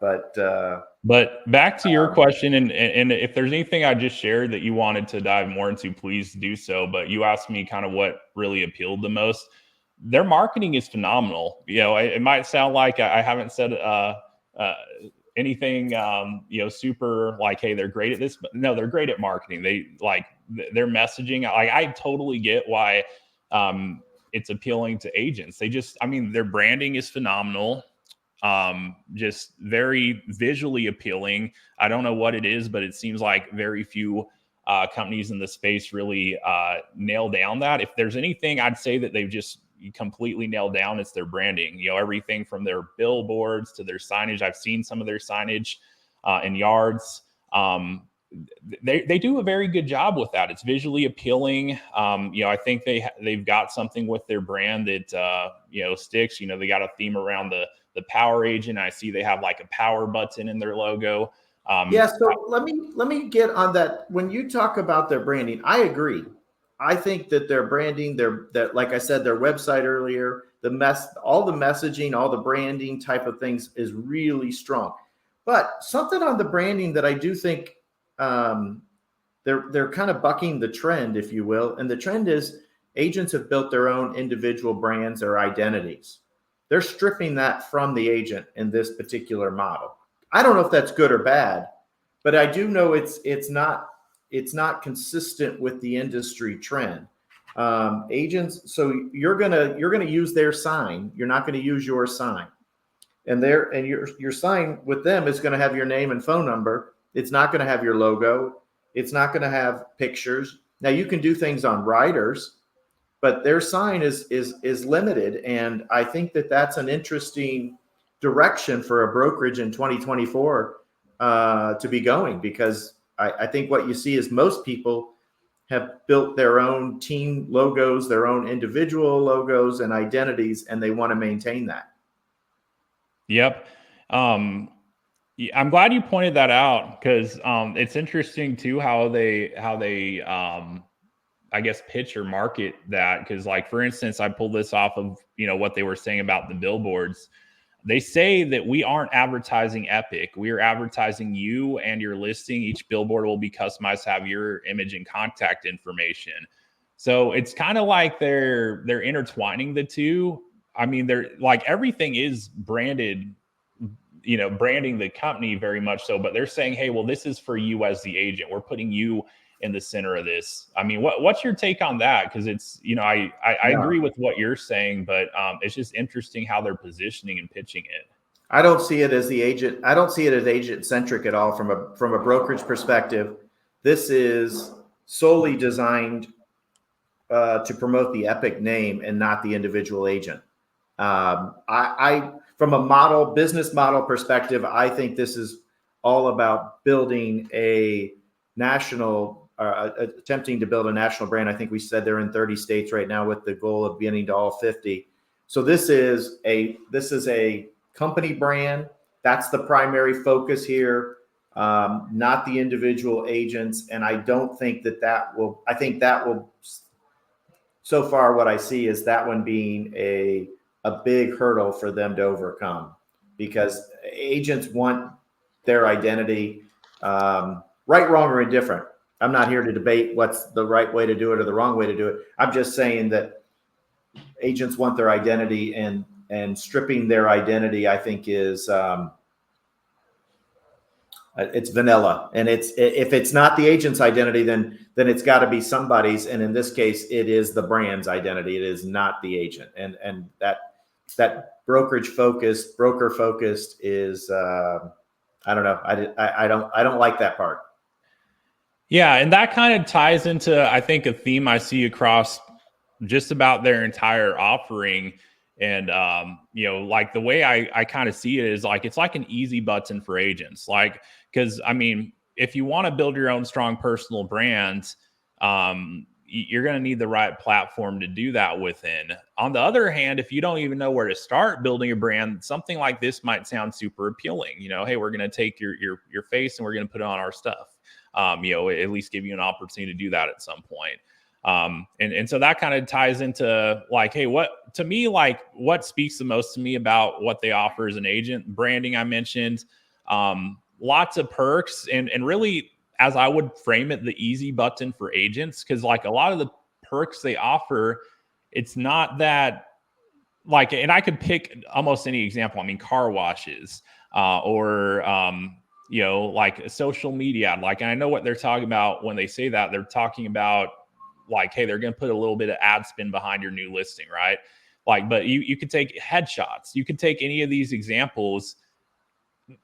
But back to your question, and if there's anything I just shared that you wanted to dive more into, please do so. But you asked me kind of what really appealed the most. Their marketing is phenomenal. It might sound like I haven't said anything, super like, hey, they're great at this, but no, they're great at marketing. They like their messaging. I totally get why it's appealing to agents. Their branding is phenomenal. Just very visually appealing. I don't know what it is, but it seems like very few companies in the space really nail down that. If there's anything I'd say that they've just completely nailed down, it's their branding. Everything from their billboards to their signage. I've seen some of their signage in yards. They do a very good job with that. It's visually appealing. I think they've got something with their brand that sticks. They got a theme around the power agent. I see they have like a power button in their logo. So let me get on that. When you talk about their branding, I agree. I think that their branding, like I said, their website earlier, all the messaging, all the branding type of things is really strong. But something on the branding that I do think they're kind of bucking the trend, if you will. And the trend is agents have built their own individual brands or identities. They're stripping that from the agent in this particular model. I don't know if that's good or bad, but I do know it's not consistent with the industry trend. Agents, so you're gonna use their sign. You're not going to use your sign, and your sign with them is going to have your name and phone number. It's not going to have your logo. It's not going to have pictures. Now you can do things on riders, but their sign is limited, and I think that's an interesting direction for a brokerage in 2024 to be going, because I think what you see is most people have built their own team logos, their own individual logos and identities, and they want to maintain that. Yep. I'm glad you pointed that out, because it's interesting too how they I guess pitch or market that. Because like, for instance, I pulled this off of what they were saying about the billboards. They say that we aren't advertising Epique. We are advertising you and your listing. Each billboard will be customized to have your image and contact information. So it's kind of like they're intertwining the two. They're like, everything is branded, branding the company very much so, but they're saying, hey, well, this is for you as the agent. We're putting you in the center of this. What's your take on that? Because it's, I agree with what you're saying, but it's just interesting how they're positioning and pitching it. I don't see it as the agent. I don't see it as agent centric at all from a brokerage perspective. This is solely designed to promote the Epique name and not the individual agent. I from a business model perspective, I think this is all about building a national, attempting to build a national brand. I think we said they're in 30 states right now with the goal of getting to all 50. So this is a company brand. That's the primary focus here, not the individual agents. And I don't think that will. I think that will. So far, what I see is that one being a big hurdle for them to overcome, because agents want their identity, right, wrong, or indifferent. I'm not here to debate what's the right way to do it or the wrong way to do it. I'm just saying that agents want their identity, and stripping their identity, I think, is it's vanilla. And if it's not the agent's identity, then it's got to be somebody's. And in this case, it is the brand's identity. It is not the agent. And that broker focused is I don't know. I don't like that part. Yeah, and that kind of ties into, I think, a theme I see across just about their entire offering. And like the way I kind of see it is like it's like an easy button for agents. Like, because I mean, if you want to build your own strong personal brand, you're going to need the right platform to do that within. On the other hand, if you don't even know where to start building a brand, something like this might sound super appealing. Hey, we're going to take your face and we're going to put it on our stuff. At least give you an opportunity to do that at some point. And so that kind of ties into like, hey, what speaks the most to me about what they offer as an agent? Branding, I mentioned, lots of perks, and really, as I would frame it, the easy button for agents, because like a lot of the perks they offer, it's not that like, and I could pick almost any example. I mean, car washes, or like social media. Like, and I know what they're talking about when they say that. They're talking about like, hey, they're going to put a little bit of ad spin behind your new listing, right? Like, but you could take headshots. You could take any of these examples.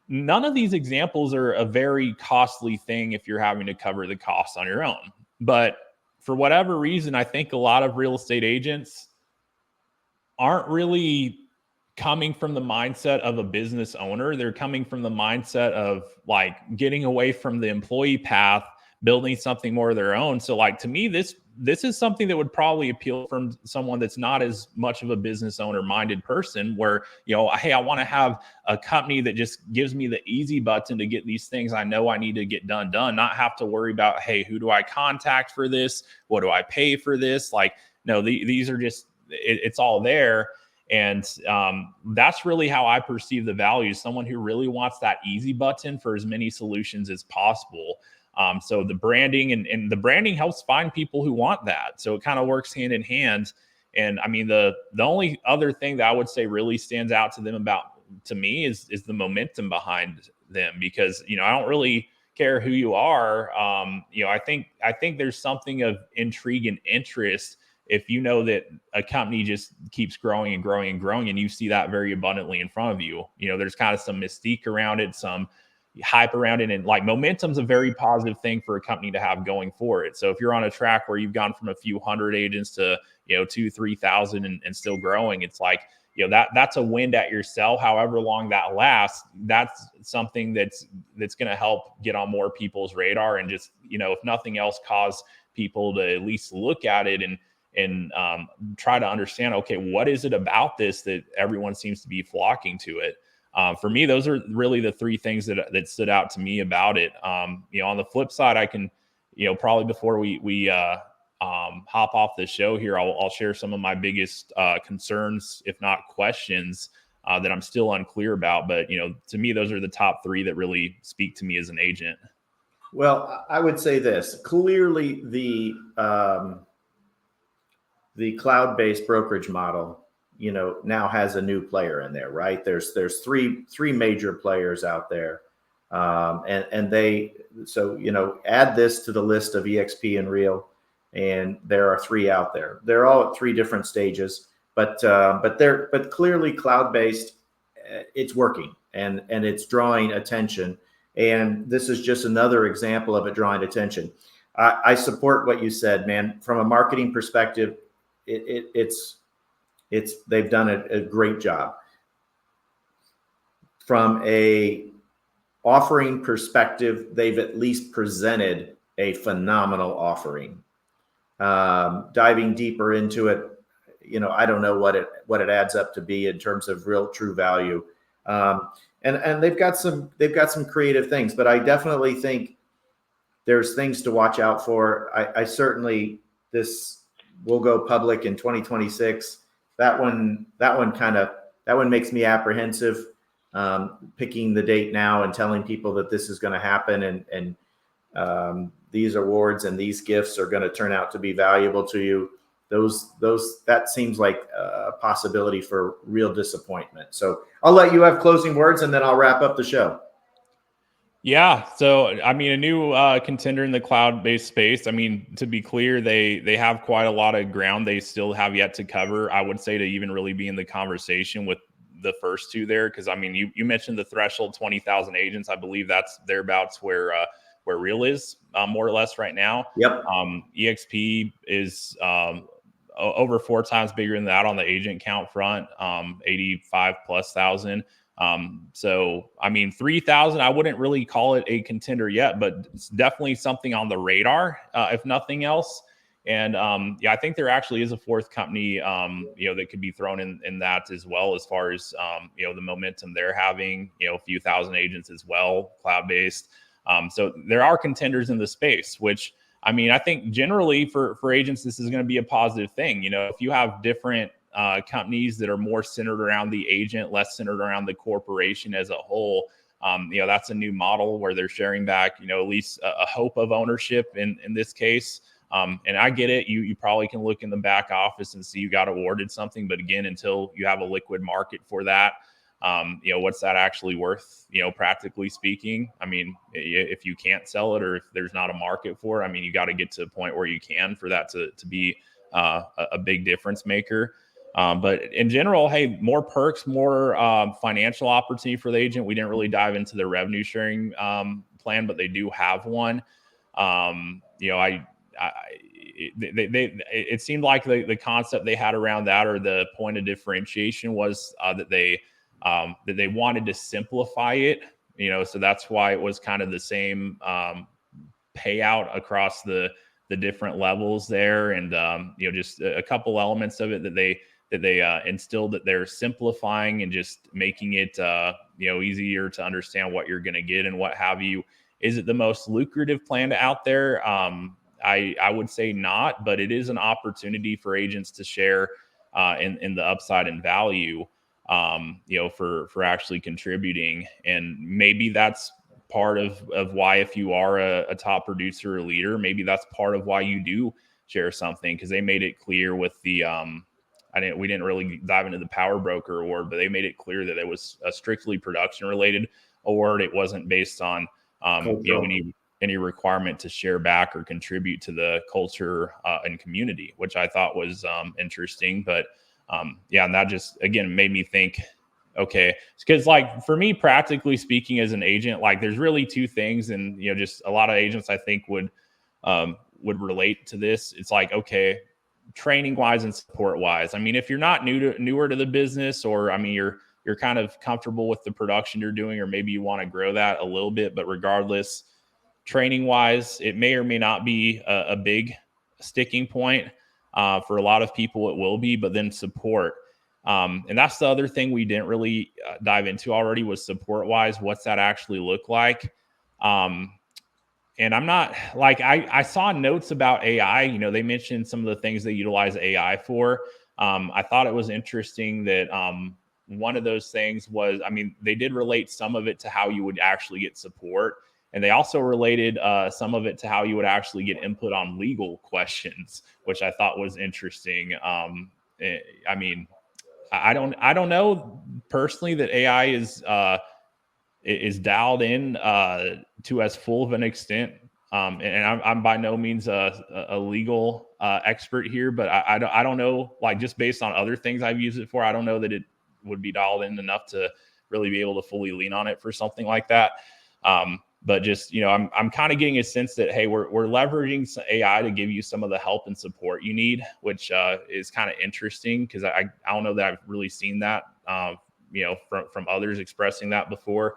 None of these examples are a very costly thing if you're having to cover the costs on your own. But for whatever reason, I think a lot of real estate agents aren't really coming from the mindset of a business owner. They're coming from the mindset of like getting away from the employee path, building something more of their own. So like, to me, this is something that would probably appeal from someone that's not as much of a business owner minded person, where, hey, I want to have a company that just gives me the easy button to get these things I know I need to get done, not have to worry about, hey, who do I contact for this? What do I pay for this? Like, no, these are just, it's all there. And that's really how I perceive the value. Someone who really wants that easy button for as many solutions as possible. So the branding and the branding helps find people who want that. So it kind of works hand in hand. And I mean, the only other thing that I would say really stands out to me is the momentum behind them, because, I don't really care who you are. I think there's something of intrigue and interest if you know that a company just keeps growing and growing and growing, and you see that very abundantly in front of you. There's kind of some mystique around it, some hype around it, and like momentum's a very positive thing for a company to have going for it. So if you're on a track where you've gone from a few hundred agents to 2,000-3,000 and still growing, it's like, that's a wind at your sail. However long that lasts, that's something that's going to help get on more people's radar, and just, if nothing else, cause people to at least look at it and try to understand, okay, what is it about this that everyone seems to be flocking to it? For me, those are really the three things that stood out to me about it. On the flip side, I can, probably before we hop off the show here, I'll share some of my biggest concerns, if not questions, that I'm still unclear about. But, to me, those are the top three that really speak to me as an agent. Well, I would say this. Clearly, the cloud-based brokerage model, now has a new player in there, right? There's three major players out there, and they, so add this to the list of EXP and Real, and there are three out there. They're all at three different stages, but clearly cloud-based, it's working, and it's drawing attention, and this is just another example of it drawing attention. I support what you said, man. From a marketing perspective, they've done a great job. From a offering perspective, they've at least presented a phenomenal offering. Diving deeper into it, I don't know what it adds up to be in terms of real true value. And they've got some creative things, but I definitely think there's things to watch out for. I certainly, this will go public in 2026. That one makes me apprehensive. Picking the date now and telling people that this is going to happen, and these awards and these gifts are going to turn out to be valuable to you. That seems like a possibility for real disappointment. So I'll let you have closing words, and then I'll wrap up the show. Yeah. So, I mean, a new contender in the cloud-based space. I mean, to be clear, they have quite a lot of ground they still have yet to cover. I would say to even really be in the conversation with the first two there, because I mean, you mentioned the threshold 20,000 agents. I believe that's thereabouts where Real is more or less right now. Yep. EXP is over 4 times bigger than that on the agent count front, 85,000+. So, I mean, 3,000, I wouldn't really call it a contender yet, but it's definitely something on the radar, if nothing else. And yeah, I think there actually is a fourth company, that could be thrown in that as well, as far as, the momentum they're having, a few thousand agents as well, cloud-based. So there are contenders in the space, which, I mean, I think generally for agents, this is going to be a positive thing. If you have different companies that are more centered around the agent, less centered around the corporation as a whole, that's a new model where they're sharing back, at least a hope of ownership in this case. And I get it. You probably can look in the back office and see you got awarded something. But again, until you have a liquid market for that, what's that actually worth, practically speaking? I mean, if you can't sell it, or if there's not a market for it, I mean, you got to get to a point where you can for that to be a big difference maker. But in general, hey, more perks, more financial opportunity for the agent. We didn't really dive into the revenue sharing plan, but they do have one. It seemed like the concept they had around that, or the point of differentiation, was that they wanted to simplify it. So that's why it was kind of the same payout across the different levels there, and just a couple elements of it that they instilled, that they're simplifying and just making it easier to understand what you're going to get and what have you. Is it the most lucrative plan out there? I would say not, but it is an opportunity for agents to share in the upside and value, for actually contributing. And maybe that's part of why, if you are a top producer or leader, maybe that's part of why you do share something, because they made it clear with the we didn't really dive into the Power Broker award, but they made it clear that it was a strictly production related award. It wasn't based on any requirement to share back or contribute to the culture and community, which I thought was interesting. But and that just, again, made me think, okay, because like for me, practically speaking, as an agent, like there's really two things, and just a lot of agents I think would relate to this. It's like, okay, training wise and support wise. I mean, if you're not newer to the business, or I mean, you're kind of comfortable with the production you're doing, or maybe you want to grow that a little bit, but regardless, training wise, it may or may not be a big sticking point. For a lot of people, it will be, but then support. And that's the other thing we didn't really dive into already, was support wise. What's that actually look like? And I'm not like, I saw notes about AI, they mentioned some of the things they utilize AI for. I thought it was interesting that one of those things was, I mean, they did relate some of it to how you would actually get support. And they also related some of it to how you would actually get input on legal questions, which I thought was interesting. I mean, I don't know personally that AI is dialed in to as full of an extent. And I'm by no means a legal expert here, but I don't know, like just based on other things I've used it for, I don't know that it would be dialed in enough to really be able to fully lean on it for something like that. But just, I'm kind of getting a sense that, hey, we're leveraging some AI to give you some of the help and support you need, which is kind of interesting, because I don't know that I've really seen that, from others expressing that before.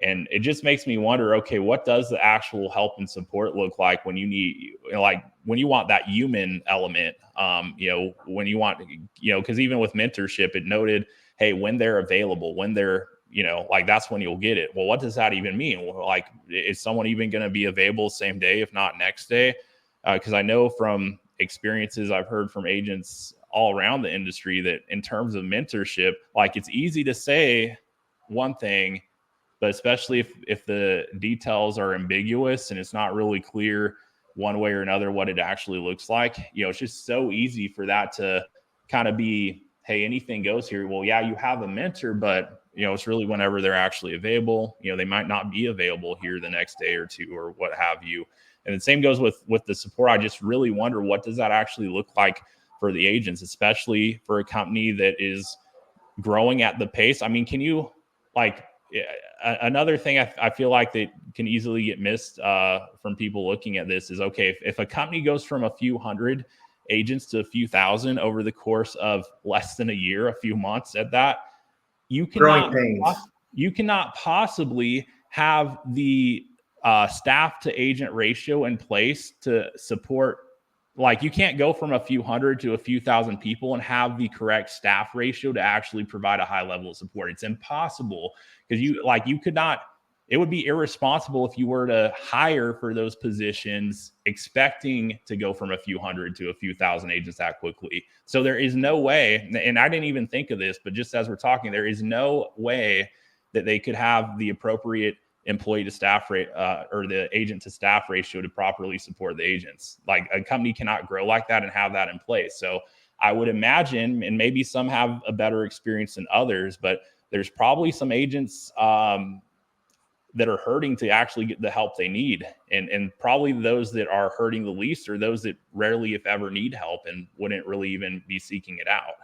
And it just makes me wonder, okay, what does the actual help and support look like when you need, like when you want that human element, when you want, because even with mentorship, it noted, hey, when they're available, when they're, like that's when you'll get it. Well, what does that even mean? Well, like, is someone even going to be available same day, if not next day? Because I know from experiences I've heard from agents all around the industry that in terms of mentorship, like it's easy to say one thing, but especially if the details are ambiguous and it's not really clear one way or another what it actually looks like, it's just so easy for that to kind of be, hey, anything goes here. Well, yeah, you have a mentor, but it's really whenever they're actually available. They might not be available here the next day or two or what have you. And the same goes with the support. I just really wonder, what does that actually look like for the agents, especially for a company that is growing at the pace? I mean, can you, like, another thing I feel like that can easily get missed from people looking at this is, okay, if a company goes from a few hundred agents to a few thousand over the course of less than a year, a few months at that, you cannot possibly have the staff to agent ratio in place to support. Like, you can't go from a few hundred to a few thousand people and have the correct staff ratio to actually provide a high level of support. It's impossible, because you could not, it would be irresponsible if you were to hire for those positions expecting to go from a few hundred to a few thousand agents that quickly. So there is no way, and I didn't even think of this, but just as we're talking, there is no way that they could have the appropriate employee to staff rate or the agent to staff ratio to properly support the agents. Like, a company cannot grow like that and have that in place. So I would imagine, and maybe some have a better experience than others, but there's probably some agents that are hurting to actually get the help they need. And probably those that are hurting the least are those that rarely, if ever, need help and wouldn't really even be seeking it out.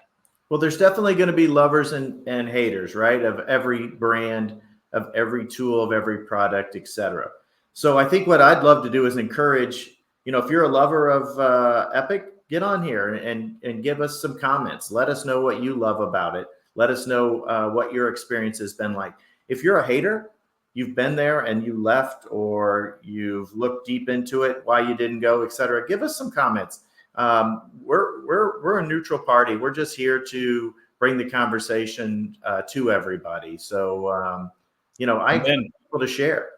Well, there's definitely going to be lovers and haters, right? Of every brand, of every tool, of every product, etc. So I think what I'd love to do is encourage, if you're a lover of Epique, get on here and give us some comments. Let us know what you love about it. Let us know what your experience has been like. If you're a hater, you've been there and you left, or you've looked deep into it, why you didn't go, etc. Give us some comments. We're a neutral party. We're just here to bring the conversation to everybody. So, I want people to share.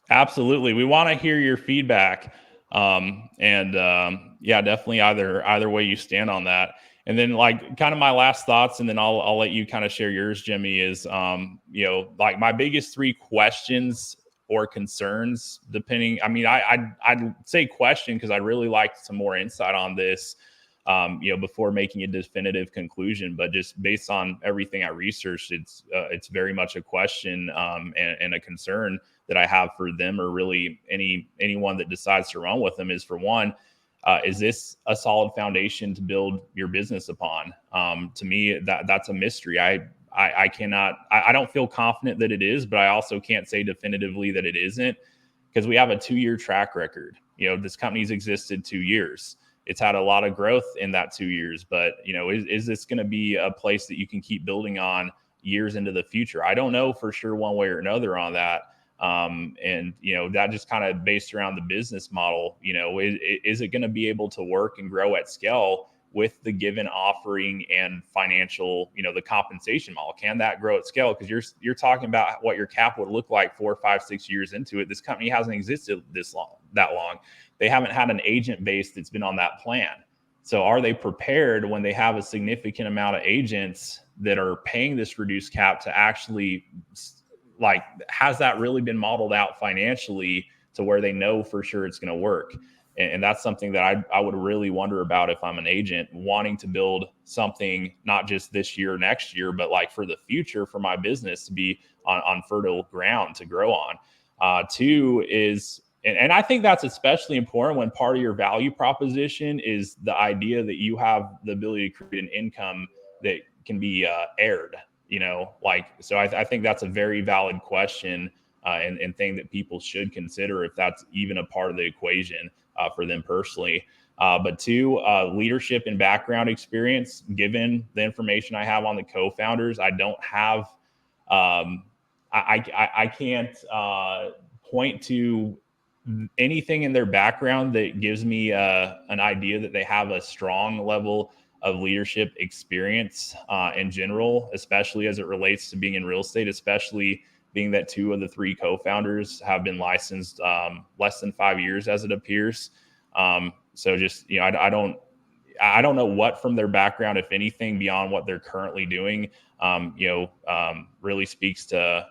Absolutely. We want to hear your feedback. Yeah, definitely either way you stand on that. And then, like, kind of my last thoughts, and then I'll let you kind of share yours, Jimmy, is, like, my biggest three questions or concerns, depending, I mean, I'd say question, because I'd really like some more insight on this, before making a definitive conclusion. But just based on everything I researched, it's very much a question and a concern that I have for them, or really anyone that decides to run with them, is, for one, is this a solid foundation to build your business upon? To me, that's a mystery. I don't feel confident that it is, but I also can't say definitively that it isn't, because we have a 2-year track record. This company's existed 2 years. It's had a lot of growth in that 2 years, but is this going to be a place that you can keep building on years into the future? I don't know for sure one way or another on that. That just kind of based around the business model, is it going to be able to work and grow at scale with the given offering and financial, the compensation model? Can that grow at scale? Because you're talking about what your cap would look like 4, 5, 6 years into it. This company hasn't existed that long. They haven't had an agent base that's been on that plan. So are they prepared when they have a significant amount of agents that are paying this reduced cap to actually, like, has that really been modeled out financially to where they know for sure it's going to work? And that's something that I would really wonder about if I'm an agent wanting to build something, not just this year, next year, but like for the future, for my business to be on fertile ground to grow on. Two is, and I think that's especially important when part of your value proposition is the idea that you have the ability to create an income that can be aired. So I think that's a very valid question and thing that people should consider, if that's even a part of the equation for them personally. But two, leadership and background experience. Given the information I have on the co-founders, I don't have I can't point to anything in their background that gives me an idea that they have a strong level of leadership experience in general, especially as it relates to being in real estate, especially being that 2 of the 3 co-founders have been licensed less than 5 years, as it appears. So just, I don't know what from their background, if anything, beyond what they're currently doing, really speaks to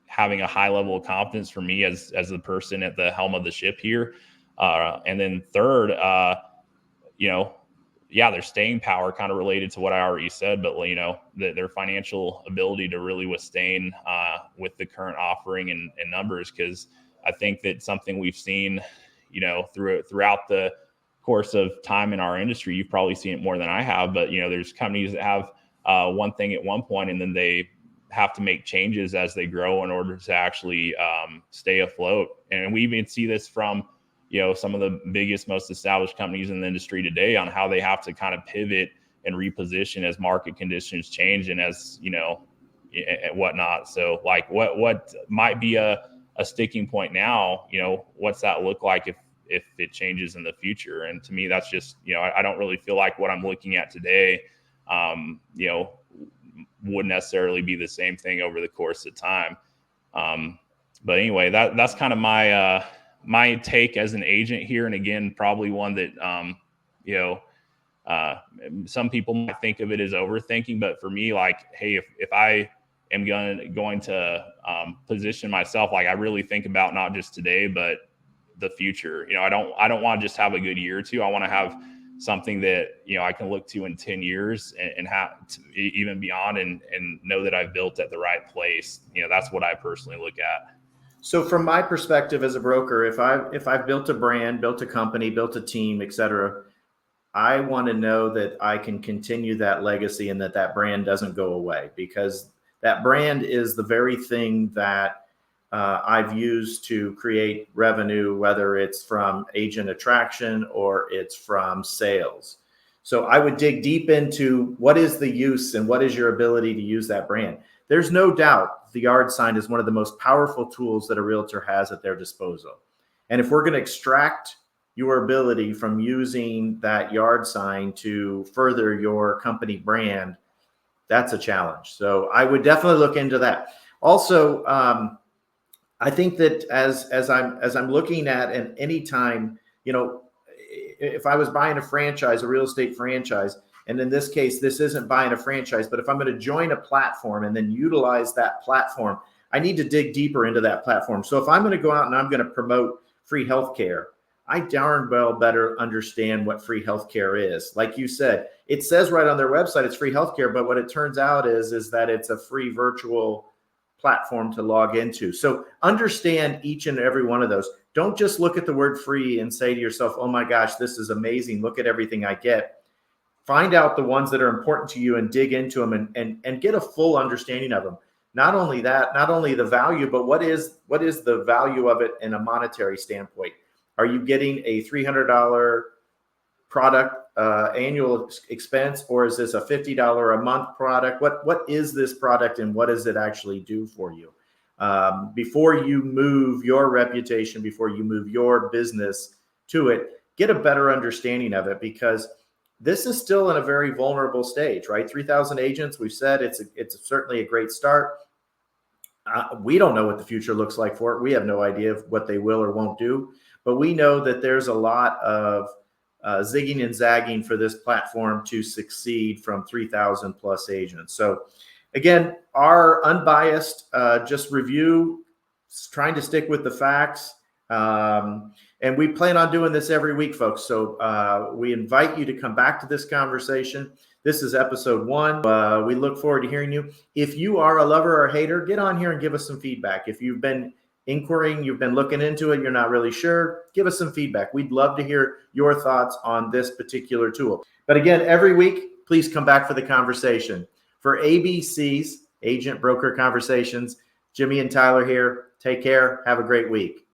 having a high level of confidence for me as the person at the helm of the ship here. And then third, their staying power, kind of related to what I already said, but their financial ability to really withstand with the current offering and numbers. Because I think that something we've seen, throughout the course of time in our industry, you've probably seen it more than I have, but there's companies that have one thing at one point, and then they have to make changes as they grow in order to actually stay afloat. And we even see this from some of the biggest, most established companies in the industry today, on how they have to kind of pivot and reposition as market conditions change and as and whatnot. So like what might be a sticking point now, what's that look like if it changes in the future? And to me, that's just, I don't really feel like what I'm looking at today, would necessarily be the same thing over the course of time. But anyway, that's kind of my take as an agent here. And again, probably one that, some people might think of it as overthinking, but for me, like, hey, if I am going to position myself, like I really think about not just today, but the future. I don't want to just have a good year or two. I want to have something that, I can look to in 10 years and have even beyond and know that I've built at the right place. That's what I personally look at. So from my perspective as a broker, if I've built a brand, built a company, built a team, et cetera, I want to know that I can continue that legacy and that brand doesn't go away, because that brand is the very thing that I've used to create revenue, whether it's from agent attraction or it's from sales. So I would dig deep into what is the use and what is your ability to use that brand. There's no doubt the yard sign is one of the most powerful tools that a realtor has at their disposal. And if we're going to extract your ability from using that yard sign to further your company brand, that's a challenge. So I would definitely look into that. Also, I think that as I'm looking at, and anytime, if I was buying a franchise, a real estate franchise, and in this case, this isn't buying a franchise, but if I'm going to join a platform and then utilize that platform, I need to dig deeper into that platform. So if I'm going to go out and I'm going to promote free healthcare, I darn well better understand what free healthcare is. Like you said, it says right on their website it's free healthcare, but what it turns out is that it's a free virtual platform to log into. So understand each and every one of those. Don't just look at the word free and say to yourself, oh my gosh, this is amazing. Look at everything I get. Find out the ones that are important to you and dig into them and get a full understanding of them. Not only that, not only the value, but what is the value of it in a monetary standpoint? Are you getting a $300 product annual expense, or is this a $50 a month product? What is this product and what does it actually do for you? Before you move your reputation, before you move your business to it, get a better understanding of it, because this is still in a very vulnerable stage, right? 3,000 agents, we've said it's certainly a great start. We don't know what the future looks like for it. We have no idea what they will or won't do, but we know that there's a lot of zigging and zagging for this platform to succeed from 3,000 plus agents. So again, our unbiased just review, trying to stick with the facts. And we plan on doing this every week, folks. So we invite you to come back to this conversation. This is episode 1. We look forward to hearing you. If you are a lover or a hater, get on here and give us some feedback. If you've been inquiring, you've been looking into it, you're not really sure, give us some feedback. We'd love to hear your thoughts on this particular tool. But again, every week, please come back for the conversation. For ABC's Agent Broker Conversations, Jimmy and Tyler here. Take care. Have a great week.